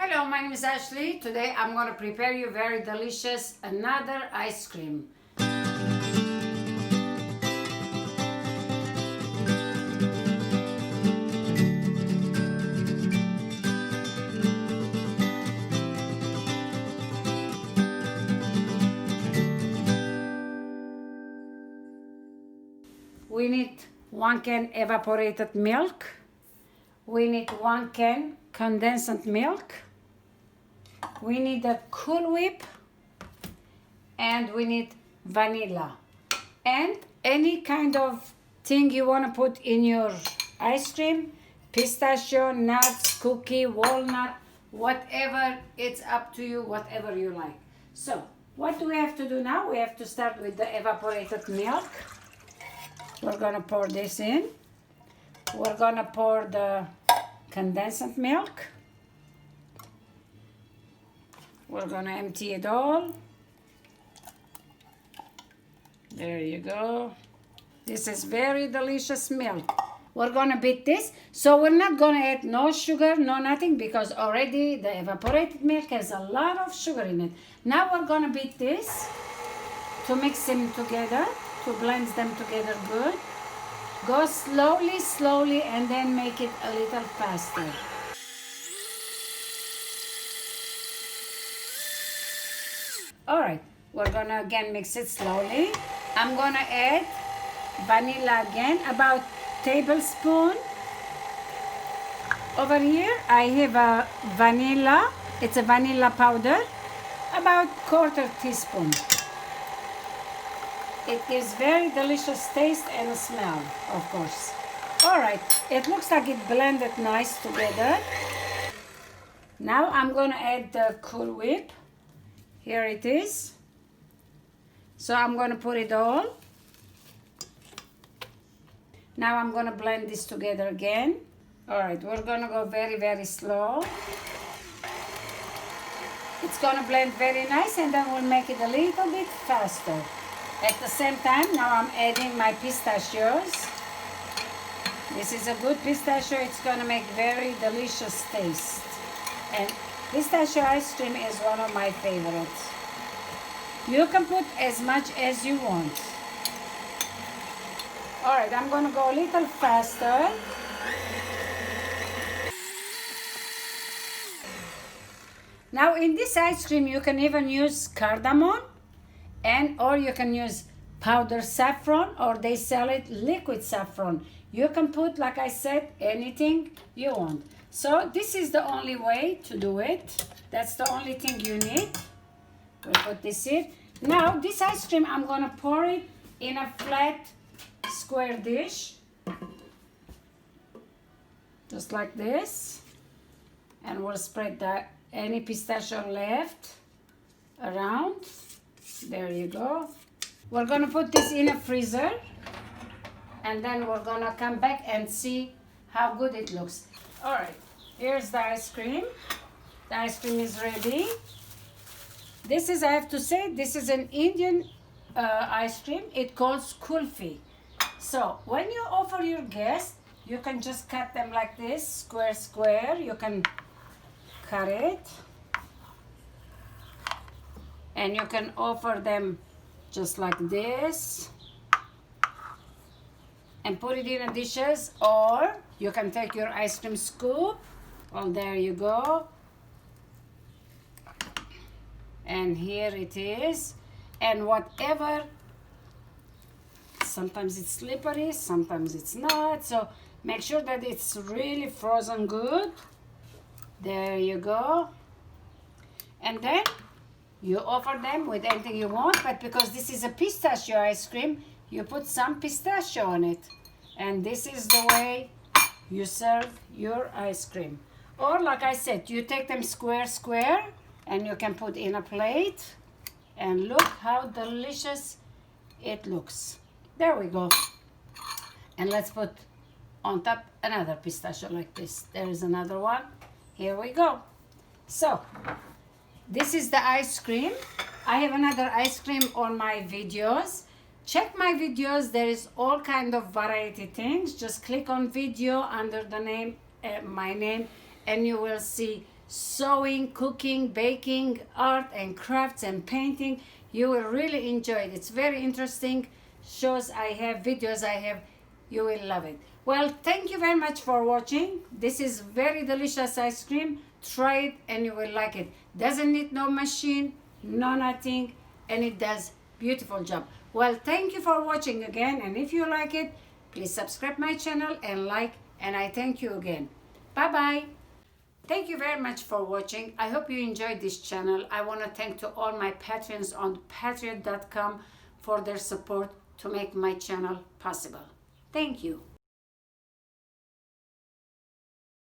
Hello, my name is Ashley. Today I'm going to prepare you very delicious another ice cream. We need 1 can evaporated milk. We need 1 can condensed milk. We need a Cool Whip, and we need vanilla, and any kind of thing you want to put in your ice cream, pistachio, nuts, cookie, walnut, whatever. It's up to you, whatever you like. So what do we have to do now? We have to start with the evaporated milk. We're gonna pour this in. We're gonna pour the condensed milk. We're gonna empty it all. There you go. This is very delicious milk. We're gonna beat this. So we're not gonna add no sugar, no nothing, because already the evaporated milk has a lot of sugar in it. Now we're gonna beat this to mix them together, to blend them together good. Go slowly, slowly, and then make it a little faster. All right, we're gonna again mix it slowly. I'm gonna add vanilla again, about tablespoon. Over here I have a vanilla. It's a vanilla powder, about 1/4 teaspoon. It gives very delicious taste and smell, of course. All right, it looks like it blended nice together. Now I'm gonna add the Cool Whip. Here it is. So I'm gonna put it all. Now I'm gonna blend this together again. All right, we're gonna go very, very slow. It's gonna blend very nice, and then we'll make it a little bit faster. At the same time, now I'm adding my pistachios. This is a good pistachio. It's gonna make very delicious taste. And pistachio ice cream is one of my favorites. You can put as much as you want. All right, I'm gonna go a little faster. Now in this ice cream, you can even use cardamom, or you can use powdered saffron, or they sell it liquid saffron. You can put, like I said, anything you want. So this is the only way to do it. That's the only thing you need. We'll put this in. Now this ice cream, I'm gonna pour it in a flat square dish, just like this, and we'll spread any pistachio left around. There you go. We're gonna put this in a freezer, and then we're gonna come back and see how good it looks. All right, here's the ice cream. The ice cream is ready. This is, I have to say, this is an Indian ice cream. It calls kulfi. So when you offer your guests, you can just cut them like this, square, square. You can cut it, and you can offer them just like this and put it in a dishes, or you can take your ice cream scoop. Well, there you go. And here it is. And whatever, sometimes it's slippery, sometimes it's not. So make sure that it's really frozen good. There you go. And then you offer them with anything you want, but because this is a pistachio ice cream, you put some pistachio on it. And this is the way you serve your ice cream. Or like I said, you take them square, square, and you can put in a plate. And look how delicious it looks. There we go. And let's put on top another pistachio like this. There is another one. Here we go. So this is the ice cream. I have another ice cream on my videos. Check my videos. There is all kind of variety things. Just click on video under the name, my name, and you will see sewing, cooking, baking, art and crafts and painting. You will really enjoy it. It's very interesting. Shows I have, videos I have. You will love it. Well, thank you very much for watching. This is very delicious ice cream. Try it and you will like it. Doesn't need no machine, no nothing, and it does beautiful job. Well, thank you for watching again, and if you like it, please subscribe my channel and like, and I thank you again. Bye bye. Thank you very much for watching. I hope you enjoyed this channel. I want to thank to all my patrons on patreon.com for their support to make my channel possible. Thank you.